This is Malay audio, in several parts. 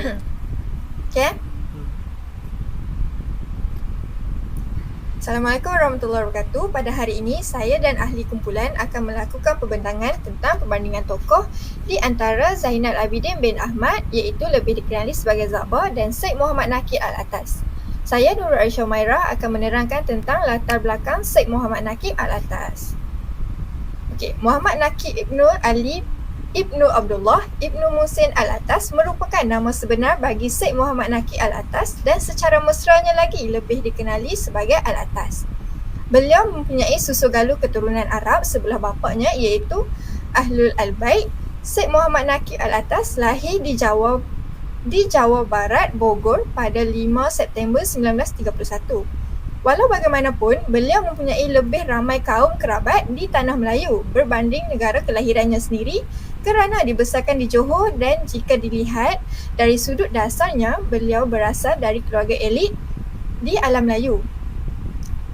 Okay. Assalamualaikum warahmatullahi wabarakatuh. Pada hari ini, saya dan ahli kumpulan akan melakukan pembentangan tentang perbandingan tokoh di antara Zainal Abidin bin Ahmad, iaitu lebih dikenali sebagai Zabah, dan Syed Muhammad Nakib Al-Atas. Saya Nurul Aisyah Umairah akan menerangkan tentang latar belakang Syed Muhammad Nakib Al-Atas. Okay, Muhammad Nakib Ibnu Ali Ibnu Abdullah Ibnu Muhsin Al-Atas merupakan nama sebenar bagi Syed Muhammad Nakib Al-Atas dan secara mesranya lagi lebih dikenali sebagai Al-Atas. Beliau mempunyai susu galuh keturunan Arab sebelah bapaknya iaitu Ahlul Al-Bait. Syed Muhammad Nakib Al-Atas lahir di Jawa Barat, Bogor pada 5 September 1931. Walau bagaimanapun, beliau mempunyai lebih ramai kaum kerabat di tanah Melayu berbanding negara kelahirannya sendiri kerana dibesarkan di Johor, dan jika dilihat dari sudut dasarnya, beliau berasal dari keluarga elit di alam Melayu.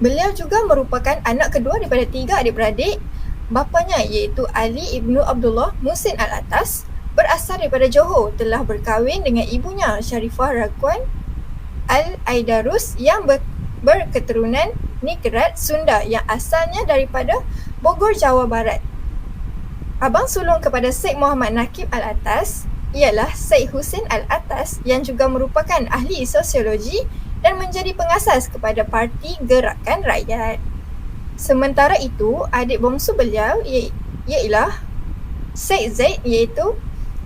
Beliau juga merupakan anak kedua daripada 3 adik-beradik. Bapanya iaitu Ali Ibnu Abdullah Muhsin Al-Atas berasal daripada Johor, telah berkahwin dengan ibunya Sharifah Rakuan Al-Aidarus yang berketurunan Ningrat Sunda yang asalnya daripada Bogor, Jawa Barat. Abang sulung kepada Syed Muhammad Nakib Al-Atas ialah Syed Hussein Al-Atas yang juga merupakan ahli sosiologi dan menjadi pengasas kepada Parti Gerakan Rakyat. Sementara itu, adik bongsu beliau ialah Syed Zaid, iaitu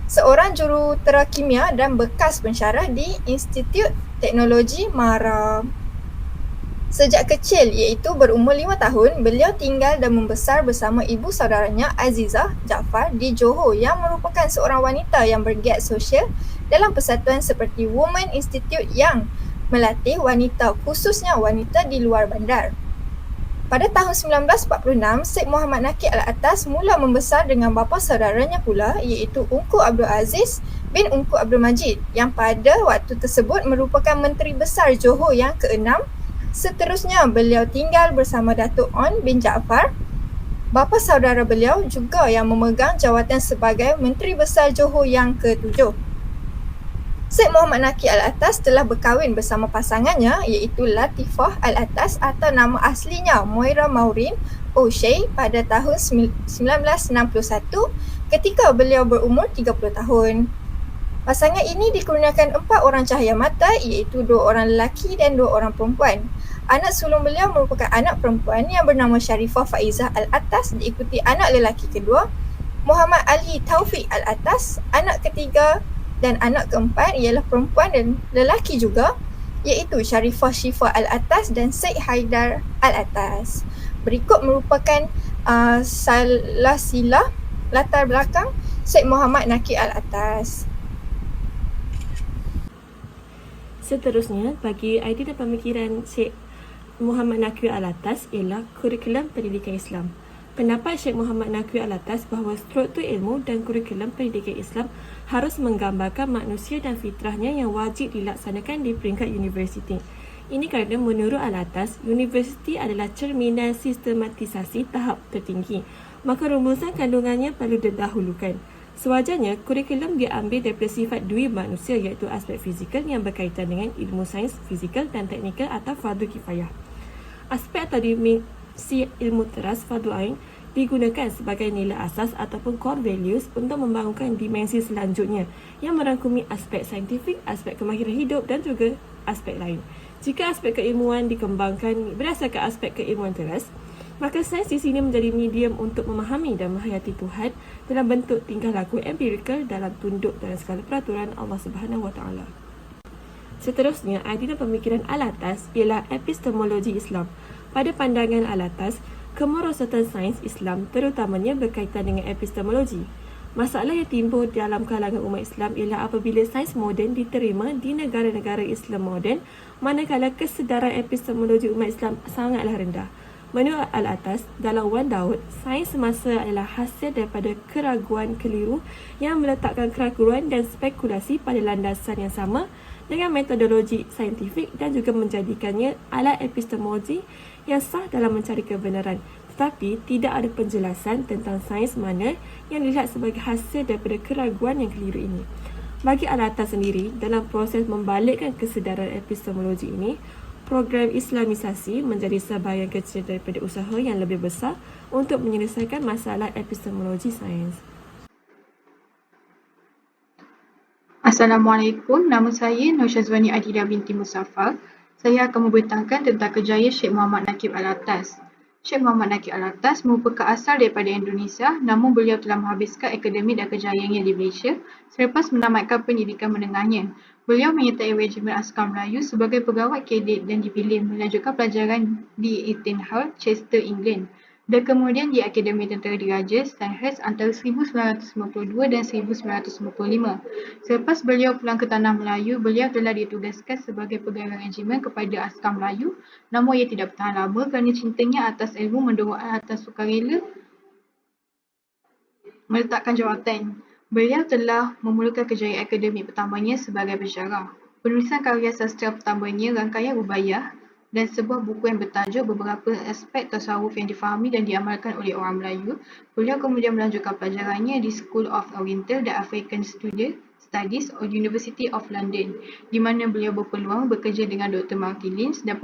seorang jurutera kimia dan bekas pensyarah di Institut Teknologi Mara. Sejak kecil, iaitu berumur 5 tahun, beliau tinggal dan membesar bersama ibu saudaranya Azizah Jaafar di Johor yang merupakan seorang wanita yang bergiat sosial dalam persatuan seperti Women Institute yang melatih wanita, khususnya wanita di luar bandar. Pada tahun 1946, Syed Muhammad Nakib Al-Atas mula membesar dengan bapa saudaranya pula, iaitu Ungku Abdul Aziz bin Ungku Abdul Majid yang pada waktu tersebut merupakan Menteri Besar Johor yang ke-6. Seterusnya, beliau tinggal bersama Datuk On bin Jaafar. Bapa saudara beliau juga yang memegang jawatan sebagai Menteri Besar Johor yang ke-7. Syed Muhammad Nakib Al-Atas telah berkahwin bersama pasangannya iaitu Latifah Al-Atas atau nama aslinya Moira Maureen O'Shea pada tahun 1961 ketika beliau berumur 30 tahun. Pasangan ini dikurniakan 4 orang cahaya mata iaitu 2 orang lelaki dan 2 orang perempuan. Anak sulung beliau merupakan anak perempuan yang bernama Sharifah Faizah Al-Atas, diikuti anak lelaki kedua Muhammad Ali Taufik Al-Atas. Anak ketiga dan anak keempat ialah perempuan dan lelaki juga, iaitu Sharifah Shifa Al-Atas dan Syed Haidar Al-Atas. Berikut merupakan silsilah latar belakang Syed Muhammad Nakib Al-Atas. Seterusnya, bagi idea dan pemikiran Syed Muhammad Nakib Al-Atas ialah kurikulum pendidikan Islam. Pendapat Syed Muhammad Nakib Al-Atas bahawa struktur ilmu dan kurikulum pendidikan Islam harus menggambarkan manusia dan fitrahnya yang wajib dilaksanakan di peringkat universiti. Ini kerana menurut Al-Atas, universiti adalah cerminan sistematisasi tahap tertinggi, maka rumusan kandungannya perlu didahulukan. Sewajarnya, kurikulum diambil daripada sifat diri manusia iaitu aspek fizikal yang berkaitan dengan ilmu sains, fizikal dan teknikal atau fardu kifayah. Aspek atau dimensi ilmu teras fardu ain digunakan sebagai nilai asas ataupun core values untuk membangunkan dimensi selanjutnya yang merangkumi aspek saintifik, aspek kemahiran hidup dan juga aspek lain. Jika aspek keilmuan dikembangkan berdasarkan aspek keilmuan teras, maka sains di sini menjadi medium untuk memahami dan menghayati Tuhan dalam bentuk tingkah laku empirikal dalam tunduk dalam segala peraturan Allah Subhanahu Wa Taala. Seterusnya, idea dan pemikiran Al-Atas ialah epistemologi Islam. Pada pandangan Al-Atas, kemerosotan sains Islam terutamanya berkaitan dengan epistemologi. Masalah yang timbul dalam kalangan umat Islam ialah apabila sains moden diterima di negara-negara Islam moden, manakala kesedaran epistemologi umat Islam sangatlah rendah. Menurut Al-Atas, dalam Wan Daud, sains semasa adalah hasil daripada keraguan keliru yang meletakkan keraguan dan spekulasi pada landasan yang sama dengan metodologi saintifik dan juga menjadikannya alat epistemologi yang sah dalam mencari kebenaran. Tetapi tidak ada penjelasan tentang sains mana yang dilihat sebagai hasil daripada keraguan yang keliru ini. Bagi Alatas sendiri, dalam proses membalikkan kesedaran epistemologi ini, program Islamisasi menjadi sebahagian kecil daripada usaha yang lebih besar untuk menyelesaikan masalah epistemologi sains. Assalamualaikum, nama saya Nur Syazwani Adidah binti Musaffar. Saya akan membentangkan tentang kerjaya Syekh Muhammad Nakib Alatas. Syekh Muhammad Nakib Alatas merupakan asal daripada Indonesia, namun beliau telah menghabiskan akademik dan kerjayaannya di Malaysia selepas menamatkan pendidikan menengahnya. Beliau menyertai Regimen Askar Melayu sebagai pegawai kadet dan dipilih melanjutkan pelajaran di Eton Hall, Chester, England. Dan kemudian di Akademi Tentera Diraja Sandhurst antara 1952 dan 1955. Selepas beliau pulang ke Tanah Melayu, beliau telah ditugaskan sebagai pegawai regimen kepada Askar Melayu, namun ia tidak bertahan lama kerana cintanya atas ilmu mendorong atas sukarela meletakkan jawatan. Beliau telah memulakan kerjaya akademik pertamanya sebagai pensyarah. Penulisan karya sastra pertamanya Rangkaian Rubaiyah dan sebuah buku yang bertajuk Beberapa Aspek Tasawuf yang Difahami dan Diamalkan oleh Orang Melayu. Beliau kemudian melanjutkan pelajarannya di School of Oriental dan African Studies of University of London, di mana beliau berpeluang bekerja dengan Dr. Martin Lynch dan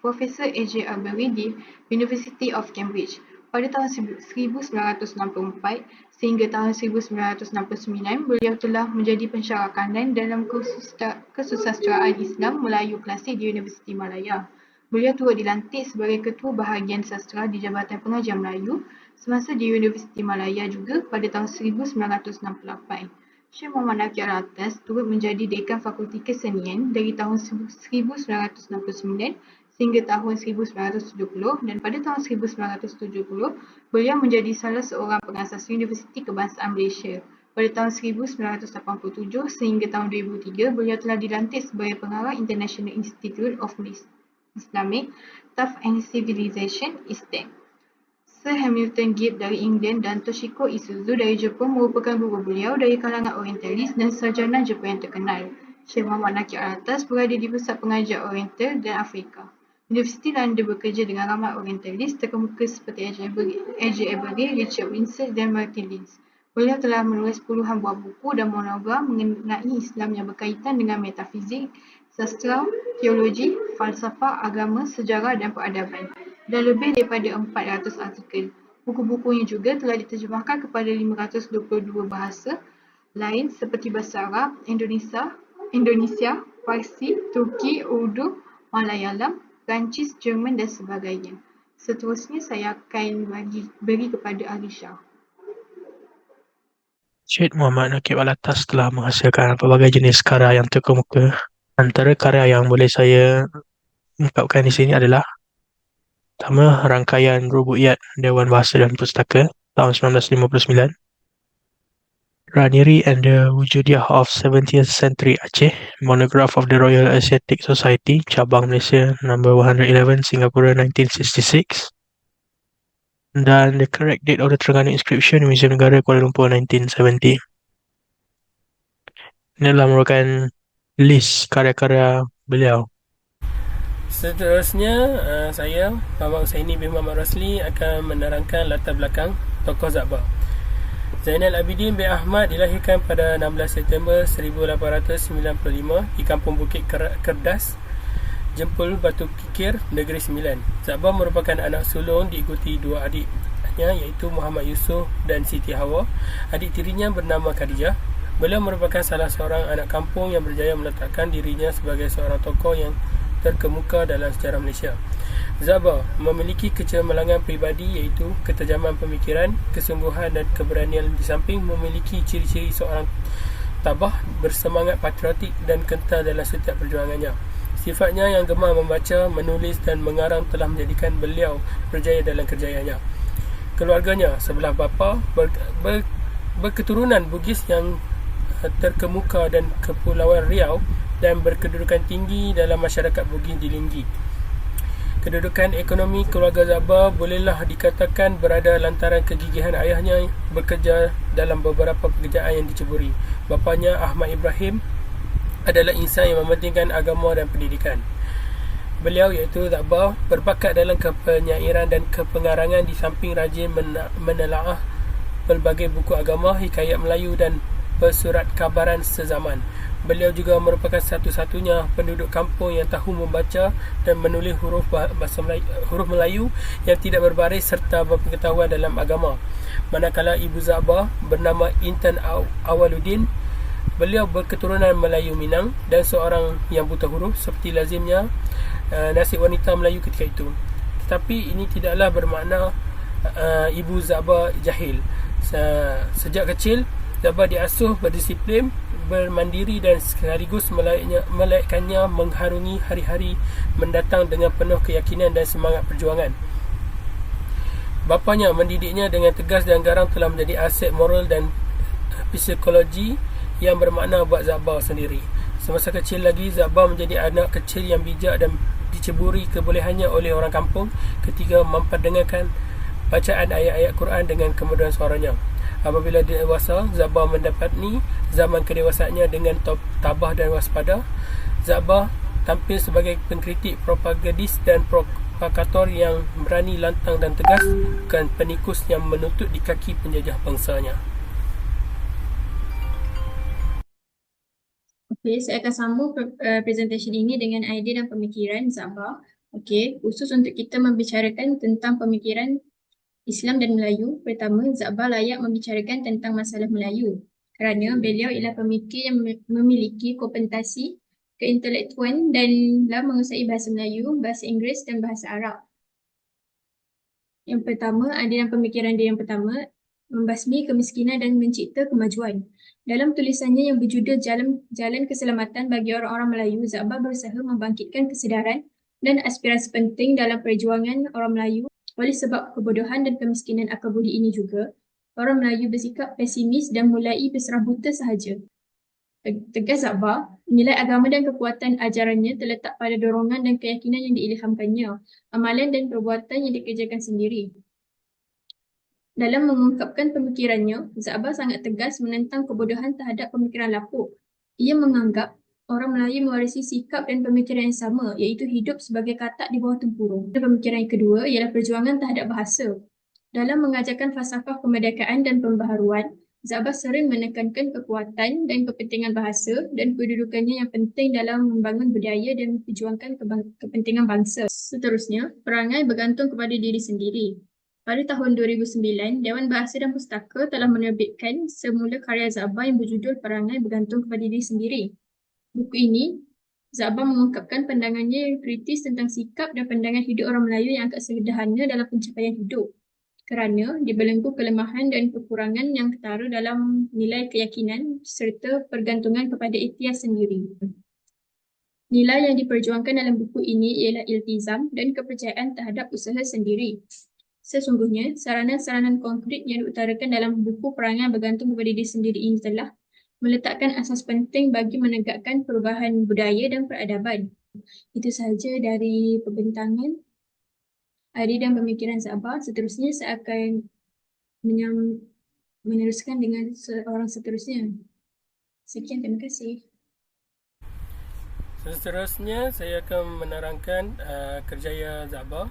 Profesor A.J. Arbery di University of Cambridge. Pada tahun 1964 sehingga tahun 1969, beliau telah menjadi pensyarah kanan dalam kesusastraan Islam Melayu Klasik di Universiti Malaya. Beliau turut dilantik sebagai Ketua Bahagian Sastra di Jabatan Pengajar Melayu semasa di Universiti Malaya juga pada tahun 1968. Syekh Muhammad Nakib Alatas turut menjadi Dekan Fakulti Kesenian dari tahun 1969 sehingga tahun 1970 dan pada tahun 1970 beliau menjadi salah seorang pengasas Universiti Kebangsaan Malaysia. Pada tahun 1987 sehingga tahun 2003 beliau telah dilantik sebagai pengarah International Institute of Islamic Thought and Civilization (ISTEC). Sir Hamilton Gibb dari England dan Toshiko Isuzu dari Jepun merupakan guru beliau dari kalangan orientalis dan sarjana Jepun yang terkenal. Syekh Muhammad Nakib Alatas berada di Pusat Pengajar Oriental dan Afrika. Universiti London bekerja dengan ramai orientalis terkemuka seperti A.J. Avery, Richard Winsett dan Martin Lynch. Beliau telah menulis puluhan buah buku dan monogram mengenai Islam yang berkaitan dengan metafizik, sastra, teologi, falsafah, agama, sejarah dan peradaban, dan lebih daripada 400 artikel. Buku-bukunya juga telah diterjemahkan kepada 522 bahasa lain seperti bahasa Arab, Indonesia, Parsi, Turki, Urdu, Malayalam, Perancis, Jerman dan sebagainya. Seterusnya saya akan beri kepada Alisha. Syed Muhammad Nakib Alatas telah menghasilkan pelbagai jenis karya yang terkemuka. Antara karya yang boleh saya ungkapkan di sini adalah pertama, Rangkaian Rubuiyat Dewan Bahasa dan Pustaka tahun 1959, Raniri and the Wujudiah of 17th Century Aceh, Monograph of the Royal Asiatic Society, Cabang Malaysia, number 111, Singapura, 1966, dan The Correct Date of the Terengganu Inscription, Museum Negara Kuala Lumpur, 1970. Ini adalah merupakan list karya-karya beliau. Seterusnya, saya, Muhammad Husaini bin Muhammad Rasli akan menerangkan latar belakang tokoh Zabah. Zainal Abidin bin Ahmad dilahirkan pada 16 September 1895 di Kampung Bukit Kerdas, Jempol Batu Kikir, Negeri Sembilan. Zabah merupakan anak sulung diikuti dua adiknya iaitu Muhammad Yusof dan Siti Hawa. Adik tirinya bernama Khadijah. Beliau merupakan salah seorang anak kampung yang berjaya meletakkan dirinya sebagai seorang tokoh yang terkemuka dalam sejarah Malaysia. Zabah memiliki kecemerlangan peribadi iaitu ketajaman pemikiran, kesungguhan dan keberanian, di samping memiliki ciri-ciri seorang tabah, bersemangat patriotik dan kental dalam setiap perjuangannya. Sifatnya yang gemar membaca, menulis dan mengarang telah menjadikan beliau berjaya dalam kerjayanya. Keluarganya sebelah bapa berketurunan Bugis yang terkemuka dan Kepulauan Riau dan berkedudukan tinggi dalam masyarakat Bugis di Linggi. Kedudukan ekonomi keluarga Zabah bolehlah dikatakan berada lantaran kegigihan ayahnya bekerja dalam beberapa pekerjaan yang diceburi. Bapanya Ahmad Ibrahim adalah insan yang mementingkan agama dan pendidikan. Beliau iaitu Zabah berbakat dalam kepenyairan dan kepengarangan, di samping rajin menelaah pelbagai buku agama, hikayat Melayu dan pesurat kabaran sezaman. Beliau juga merupakan satu-satunya penduduk kampung yang tahu membaca dan menulis huruf Melayu yang tidak berbaris serta berpengetahuan dalam agama. Manakala Ibu Zabah bernama Intan Awaluddin, beliau berketurunan Melayu Minang dan seorang yang buta huruf seperti lazimnya nasib wanita Melayu ketika itu. Tetapi ini tidaklah bermakna Ibu Zabah jahil. Sejak kecil, Zabah diasuh berdisiplin, bermandiri dan sekaligus melayakannya mengharungi hari-hari mendatang dengan penuh keyakinan dan semangat perjuangan. Bapanya mendidiknya dengan tegas dan garang telah menjadi aset moral dan psikologi yang bermakna buat Zabah sendiri. Semasa kecil lagi, Zabah menjadi anak kecil yang bijak dan diceburi kebolehannya oleh orang kampung ketika memperdengarkan bacaan ayat-ayat Quran dengan kemerduan suaranya. Apabila dewasa, Zabah mendapati zaman kedewasaannya dengan tabah dan waspada. Zabah tampil sebagai pengkritik, propagandis dan propagator yang berani, lantang dan tegas, bukan penikus yang menuntut di kaki penjajah bangsanya. Okey, saya akan sambung presentation ini dengan idea dan pemikiran Zabah. Okey, khusus untuk kita membicarakan tentang pemikiran Islam dan Melayu. Pertama, Zabah layak membicarakan tentang masalah Melayu kerana beliau ialah pemikir yang memiliki kompetensi keintelektuan dan telah menguasai bahasa Melayu, bahasa Inggeris dan bahasa Arab. Yang pertama, aliran pemikiran dia yang pertama, membasmi kemiskinan dan mencipta kemajuan. Dalam tulisannya yang berjudul Jalan Keselamatan bagi Orang-orang Melayu, Zabah berusaha membangkitkan kesedaran dan aspirasi penting dalam perjuangan orang Melayu. Oleh sebab kebodohan dan kemiskinan akal budi ini juga, orang Melayu bersikap pesimis dan mulai berserah buta sahaja. Tegas Zabah, nilai agama dan kekuatan ajarannya terletak pada dorongan dan keyakinan yang diilhamkannya, amalan dan perbuatan yang dikerjakan sendiri. Dalam mengungkapkan pemikirannya, Zabah sangat tegas menentang kebodohan terhadap pemikiran lapuk. Ia menganggap orang Melayu mewarisi sikap dan pemikiran yang sama, iaitu hidup sebagai katak di bawah tempurung. Pemikiran yang kedua ialah perjuangan terhadap bahasa. Dalam mengajarkan falsafah kemerdekaan dan pembaharuan, Zabah sering menekankan kekuatan dan kepentingan bahasa dan kedudukannya yang penting dalam membangun budaya dan memperjuangkan kepentingan bangsa. Seterusnya, perangai bergantung kepada diri sendiri. Pada tahun 2009, Dewan Bahasa dan Pustaka telah menerbitkan semula karya Zabah yang berjudul Perangai Bergantung kepada Diri Sendiri. Buku ini, Zabah mengungkapkan pandangannya yang kritis tentang sikap dan pandangan hidup orang Melayu yang agak sederhana dalam pencapaian hidup. Kerana dibelenggu kelemahan dan kekurangan yang ketara dalam nilai keyakinan serta pergantungan kepada ikhtiar sendiri. Nilai yang diperjuangkan dalam buku ini ialah iltizam dan kepercayaan terhadap usaha sendiri. Sesungguhnya, saranan-saranan konkret yang diutarakan dalam buku Perangai Bergantung kepada Diri Sendiri ini telah meletakkan asas penting bagi menegakkan perubahan budaya dan peradaban. Itu sahaja dari pembentangan idea dan pemikiran Zabah. Seterusnya saya akan meneruskan dengan seorang seterusnya. Sekian, terima kasih. Seterusnya saya akan menerangkan kerjaya Zabah,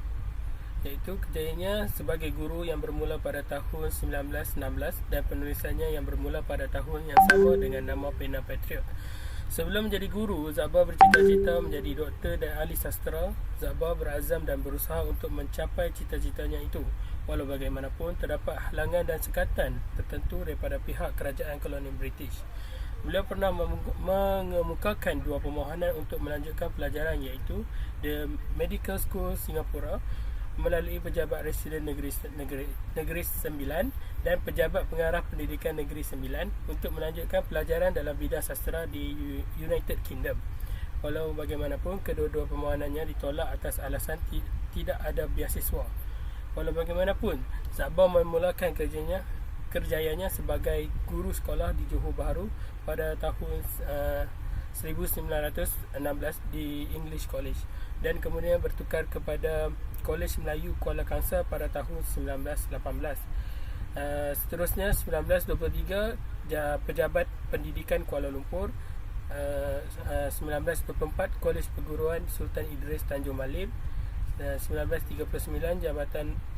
iaitu kerjayanya sebagai guru yang bermula pada tahun 1916 dan penulisannya yang bermula pada tahun yang sama dengan nama Pena Patriot. Sebelum menjadi guru, Zabah bercita-cita menjadi doktor dan ahli sastra. Zabah berazam dan berusaha untuk mencapai cita-citanya itu, walau bagaimanapun terdapat halangan dan sekatan tertentu daripada pihak kerajaan kolonial British. Beliau pernah mengemukakan dua permohonan untuk melanjutkan pelajaran, iaitu The Medical School Singapura melalui Pejabat Residen Negeri Sembilan dan Pejabat Pengarah Pendidikan Negeri Sembilan untuk melanjutkan pelajaran dalam bidang sastra di United Kingdom. Walau bagaimanapun, kedua-dua permohonannya ditolak atas alasan tidak ada beasiswa. Walau bagaimanapun, Zabah memulakan kerjayanya sebagai guru sekolah di Johor Bahru pada tahun 1916 di English College dan kemudian bertukar kepada Kolej Melayu Kuala Kangsar pada tahun 1918. Seterusnya 1923 Pejabat Pendidikan Kuala Lumpur, 1924 Kolej Perguruan Sultan Idris Tanjung Malim, 1939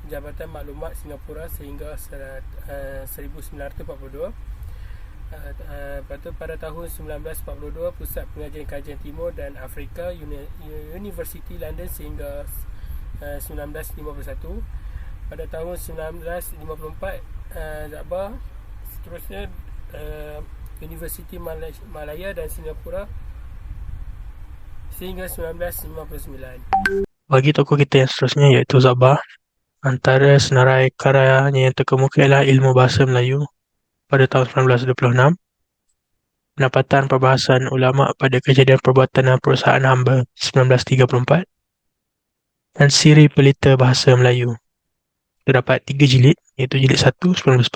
Jabatan Maklumat Singapura sehingga 1942. Lepas tu pada tahun 1942 Pusat Pengajian Kajian Timur dan Afrika University London sehingga 1951. Pada tahun 1954 Sabah, seterusnya Universiti Malaya dan Singapura sehingga 1959. Bagi tokoh kita yang seterusnya iaitu Zabah, antara senarai karyanya yang terkemuka ialah Ilmu Bahasa Melayu pada tahun 1926, Pendapatan Perbahasan Ulama pada Kejadian Perbuatan dan Perusahaan Hamba 1934, dan Siri Pelita Bahasa Melayu. Terdapat 3 jilid, iaitu jilid 1 1940,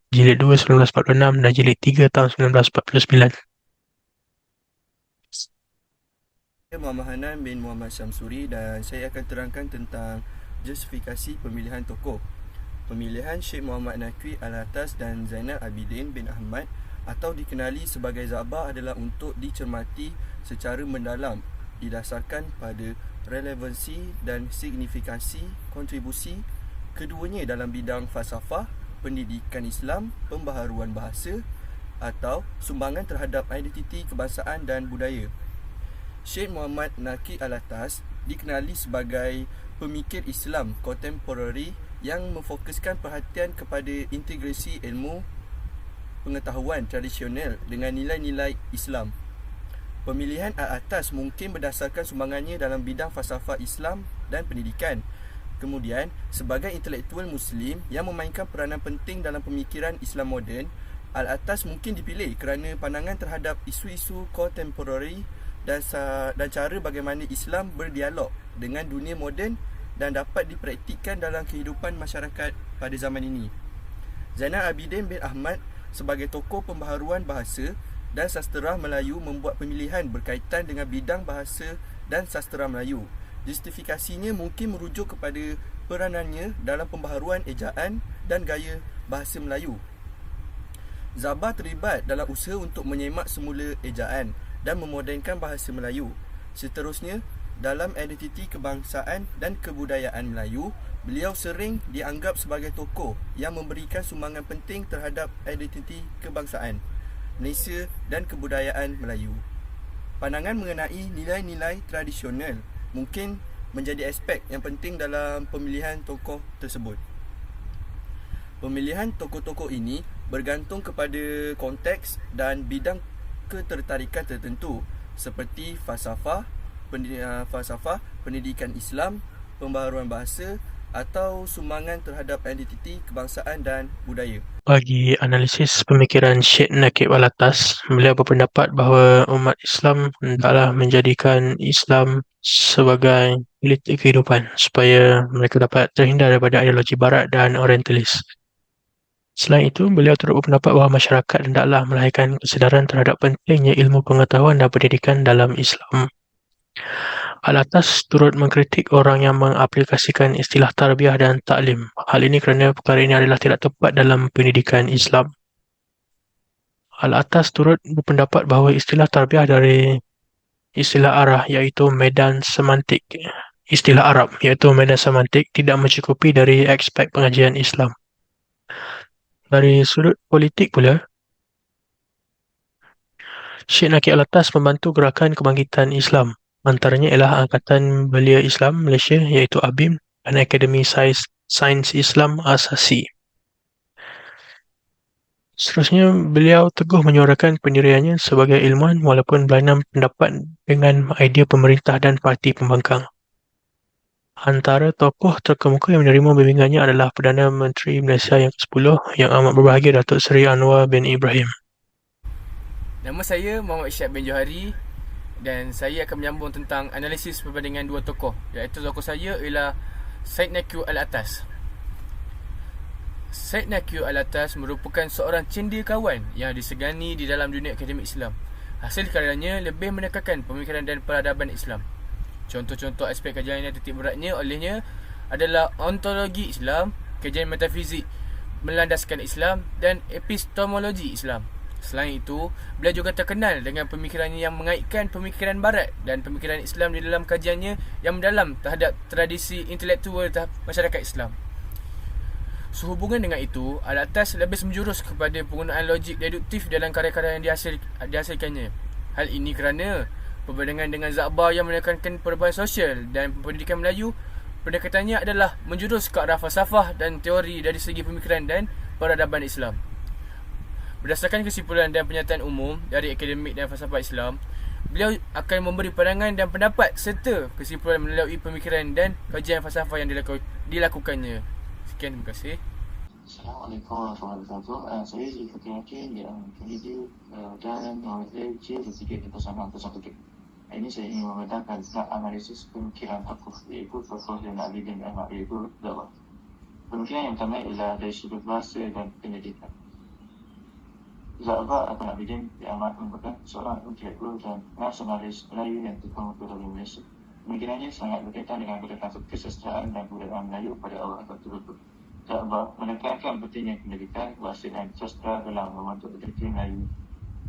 jilid 2 1946 dan jilid 3 tahun 1949. Saya Muhammad Hanan bin Muhammad Syamsuri dan saya akan terangkan tentang justifikasi pemilihan tokoh. Pemilihan Syekh Muhammad Naqi Alatas dan Zainal Abidin bin Ahmad atau dikenali sebagai Zabah adalah untuk dicermati secara mendalam didasarkan pada relevansi dan signifikansi kontribusi keduanya dalam bidang falsafah, pendidikan Islam, pembaharuan bahasa atau sumbangan terhadap identiti kebangsaan dan budaya. Syekh Muhammad Naqi Alatas dikenali sebagai pemikir Islam kontemporari yang memfokuskan perhatian kepada integrasi ilmu pengetahuan tradisional dengan nilai-nilai Islam. Pemilihan Alatas mungkin berdasarkan sumbangannya dalam bidang falsafah Islam dan pendidikan. Kemudian, sebagai intelektual Muslim yang memainkan peranan penting dalam pemikiran Islam moden, Alatas mungkin dipilih kerana pandangan terhadap isu-isu kontemporari dan cara bagaimana Islam berdialog dengan dunia moden dan dapat dipraktikkan dalam kehidupan masyarakat pada zaman ini. Zainal Abidin bin Ahmad sebagai tokoh pembaharuan bahasa dan sastera Melayu membuat pemilihan berkaitan dengan bidang bahasa dan sastera Melayu. Justifikasinya mungkin merujuk kepada peranannya dalam pembaharuan ejaan dan gaya bahasa Melayu. Zabah terlibat dalam usaha untuk menyemak semula ejaan dan memodernkan bahasa Melayu. Seterusnya, dalam identiti kebangsaan dan kebudayaan Melayu, beliau sering dianggap sebagai tokoh yang memberikan sumbangan penting terhadap identiti kebangsaan Malaysia dan kebudayaan Melayu. Pandangan mengenai nilai-nilai tradisional mungkin menjadi aspek yang penting dalam pemilihan tokoh tersebut. Pemilihan tokoh-tokoh ini bergantung kepada konteks dan bidang ketertarikan tertentu seperti falsafah, pendidikan Islam, pembaharuan bahasa atau sumbangan terhadap identiti kebangsaan dan budaya. Bagi analisis pemikiran Syekh Naqi Alatas, beliau berpendapat bahawa umat Islam hendaklah menjadikan Islam sebagai politik kehidupan supaya mereka dapat terhindar daripada ideologi barat dan orientalis. Selain itu, beliau turut berpendapat bahawa masyarakat hendaklah melahirkan kesedaran terhadap pentingnya ilmu pengetahuan dan pendidikan dalam Islam. Alatas turut mengkritik orang yang mengaplikasikan istilah tarbiyah dan taklim. Hal ini kerana perkara ini adalah tidak tepat dalam pendidikan Islam. Alatas turut berpendapat bahawa istilah tarbiyah dari istilah arah iaitu medan semantik. Istilah Arab iaitu medan semantik tidak mencukupi dari aspek pengajian Islam. Dari sudut politik pula, Syekh Naqi Alatas membantu gerakan kebangkitan Islam. Antaranya ialah Angkatan Belia Islam Malaysia iaitu ABIM dan Akademi Sains Islam Asasi. Seterusnya, beliau teguh menyuarakan pendiriannya sebagai ilmuwan walaupun berlainan pendapat dengan idea pemerintah dan parti pembangkang. Antara tokoh terkemuka yang menerima bimbingannya adalah Perdana Menteri Malaysia yang ke-10 yang amat berbahagia Datuk Seri Anwar bin Ibrahim. Nama saya Muhammad Isyad bin Johari dan saya akan menyambung tentang analisis perbandingan dua tokoh, iaitu tokoh saya ialah Syekh Naqi Alatas. Syekh Naqi Alatas merupakan seorang cendekiawan yang disegani di dalam dunia akademik Islam. Hasil karyanya lebih menekankan pemikiran dan peradaban Islam. Contoh-contoh aspek kajian yang titik beratnya olehnya adalah ontologi Islam, kajian metafizik melandaskan Islam dan epistemologi Islam. Selain itu, beliau juga terkenal dengan pemikirannya yang mengaitkan pemikiran barat dan pemikiran Islam di dalam kajiannya yang mendalam terhadap tradisi intelektual masyarakat Islam. Sehubungan dengan itu, Alatas lebih menjurus kepada penggunaan logik deduktif dalam karya-karya yang dihasilkannya. Hal ini kerana perbandingan dengan Za'bar yang menekankan perubahan sosial dan pendidikan Melayu, pendekatannya adalah menjurus ke arah falsafah dan teori dari segi pemikiran dan peradaban Islam. Berdasarkan kesimpulan dan pernyataan umum dari akademik dan falsafah Islam, beliau akan memberi pandangan dan pendapat serta kesimpulan melalui pemikiran dan kajian falsafah yang dilakukannya. Sekian, terima kasih. Assalamualaikum warahmatullahi wabarakatuh. Saya Zulkifli Hakim yang pendidik dan knowledge C3 bersama satu titik. Ini saya ingin membedakan tentang analisis pemikiran tokoh, iaitu tokoh yang Ali bin Ahmad, iaitu Za'bar. Pemikiran yang pertama ialah dari sudut bahasa dan pendidikan. Za'bar atau Abidin bin Ahmad merupakan seorang intelektual dan nasionalis Melayu yang terkemuka dari Malaysia. Pemikirannya sangat berkaitan dengan pendekatan kesesastraan dan budaya Melayu pada awal abad ke-20. Za'bar menekankan pentingnya pendidikan, bahasa dan sastra dalam membentuk identiti Melayu.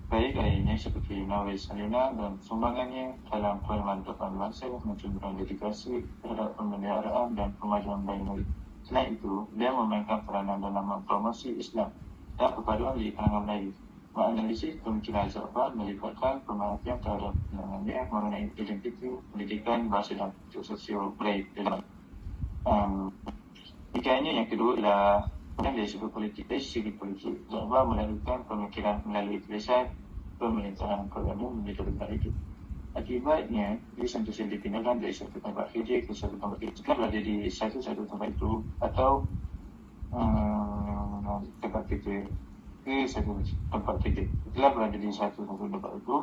Karya-karyanya seperti Nawai Salina dan sumbangannya dalam pemantauan bangsa menunjukkan dedikasi terhadap pemeliharaan dan kemajuan Melayu. Selain itu, dia memainkan peranan dalam mempromosi Islam dan perpaduan di kalangan Melayu. Menganalisis pemikiran Za'bar melibatkan pemerhatian terhadap pandangannya mengenai identiti, pendidikan, bahasa dan sosial Melayu dalam pemikirannya yang kedua ialah dari sudut politik. Dari segi politik, Za'bar melakukan pemikiran melalui tulisan pemerintahan kolonial metode itu. Akibatnya, dia sentiasa dipindahkan dari satu tempat kerja ke satu tempat kerja. Jika berada di satu tempat itu atau tempat kerja ke satu tempat kerja. Setelah berada di satu tempat itu,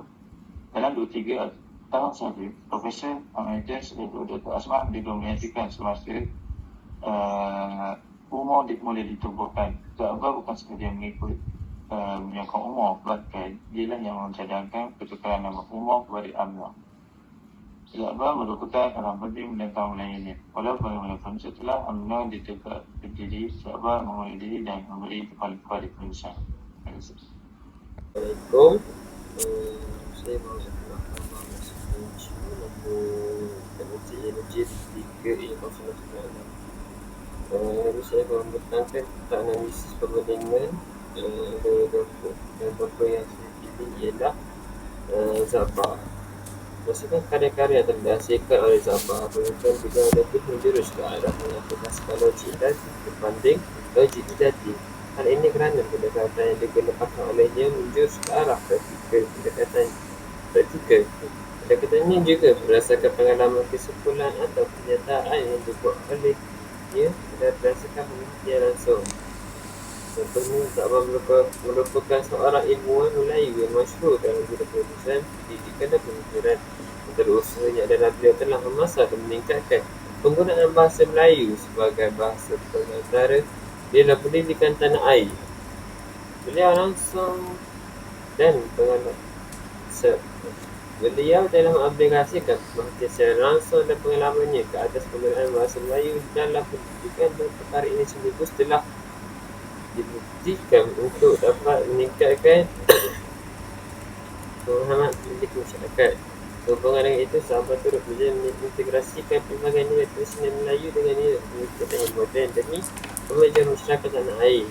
dalam 2-3 tahun sahaja, Profesor Emeritus Dr. Asma didominasikan semasa umur mulai ditubuhkan. Za'bar bukan sekadar mengikut menyokong umur, bahkan dialah yang mencadangkan pertukaran nama umur kepada UMNO. Za'bar merupakan orang penting menentang melayani. Walaupun setelah UMNO ditegak berdiri, Za'bar memulai diri dan memberi kepala kepada penulisan. Assalamualaikum. Saya Muhammad Ahmad Masih nombor energi 3E096. Saya membentangkan tentang analisis perbandingan dan tokoh yang saya pilih ialah Za'bar. Maksudnya karya-karya yang dihasilkan oleh Za'bar merupakan juga lebih menjurus ke arah mengaplikasikan logik dan berbanding logik negatif. Hal ini kerana pendekatan yang digunakan olehnya menjurus ke arah pendekatan praktikal. Pendekatannya juga berdasarkan pengalaman kesimpulan atau pernyataan yang dibuat olehnya berdasarkan penelitian langsung. Contohnya, Za'bar merupakan seorang ilmuwan Melayu yang masyhur dalam bidang penulisan, pendidikan dan pemikiran. Antara usahanya adalah beliau telah memasak dan meningkatkan penggunaan bahasa Melayu sebagai bahasa pengantara dalam pendidikan tanah air. Beliau langsung dan beliau dalam mengaplikasikan perhatian secara langsung dan pengalamannya ke atas penggunaan bahasa Melayu dalam pendidikan, dan perkara ini sekaligus telah dibuktikan untuk dapat meningkatkan pemahaman pendidik masyarakat. Sehubungan dengan itu, Za'bar turut mengintegrasikan pelbagai nilai tradisional Melayu dengan nilai pendidikan yang moden demi kemajuan masyarakat tanah air.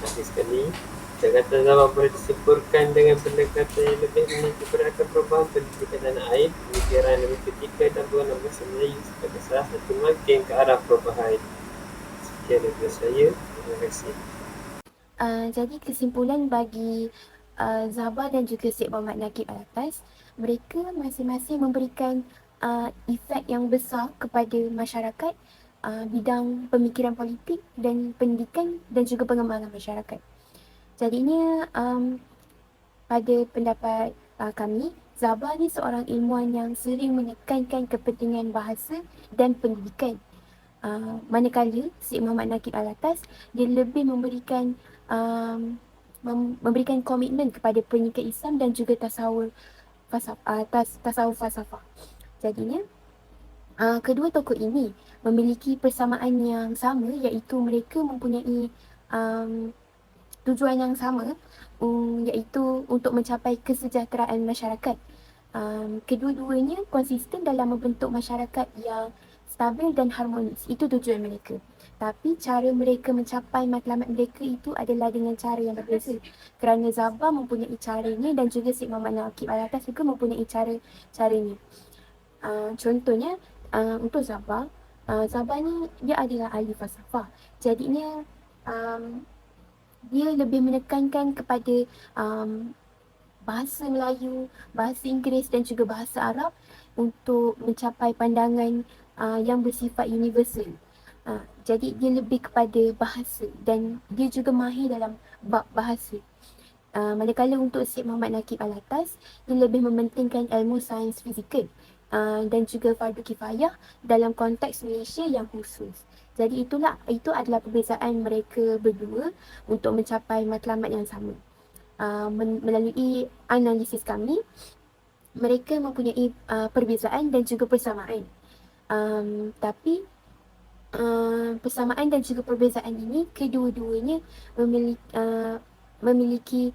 Akhir sekali, kata Za'bar boleh disempurnakan dengan pendekatan yang lebih meniti pergerakan perubahan pendidikan tanah air, pemikiran lebih ketika dan penggunaan bahasa Melayu sebagai salah satu makin ke arah perubahan. Sekian daripada saya. Terima kasih. Jadi kesimpulan bagi Za'bar dan juga Syed Muhammad Naqib Alatas, mereka masing-masing memberikan efek yang besar kepada masyarakat, bidang pemikiran politik dan pendidikan dan juga pengembangan masyarakat. Jadinya pada pendapat kami, Za'bar ni seorang ilmuwan yang sering menekankan kepentingan bahasa dan pendidikan. Manakala Syed Muhammad Naqib Alatas, dia lebih memberikan komitmen kepada pendidikan Islam dan juga tasawuf falsafah. Jadinya kedua tokoh ini memiliki persamaan yang sama, iaitu mereka mempunyai tujuan yang sama, iaitu untuk mencapai kesejahteraan masyarakat. Kedua-duanya konsisten dalam membentuk masyarakat yang stabil dan harmonis. Itu tujuan mereka. Tapi cara mereka mencapai matlamat mereka itu adalah dengan cara yang berbeza. Kerana Zabah mempunyai caranya dan juga Syed Muhammad Naqib Alatas juga mempunyai caranya. Contohnya untuk Zabah, Zabah ni dia adalah ahli falsafah. Jadinya dia lebih menekankan kepada bahasa Melayu, bahasa Inggeris dan juga bahasa Arab untuk mencapai pandangan yang bersifat universal. Jadi dia lebih kepada bahasa dan dia juga mahir dalam bab bahasa. Manakala untuk Syed Muhammad Naqib Alatas, dia lebih mementingkan ilmu sains fizikal dan juga fardu kifayah dalam konteks Malaysia yang khusus. Jadi itu adalah perbezaan mereka berdua untuk mencapai matlamat yang sama. Melalui analisis kami, mereka mempunyai perbezaan dan juga persamaan. Tapi persamaan dan juga perbezaan ini kedua-duanya memiliki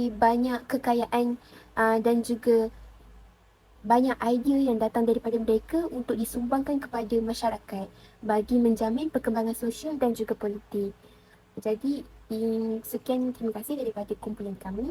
banyak kekayaan dan juga banyak idea yang datang daripada mereka untuk disumbangkan kepada masyarakat bagi menjamin perkembangan sosial dan juga politik. Jadi sekian, terima kasih daripada kumpulan kami.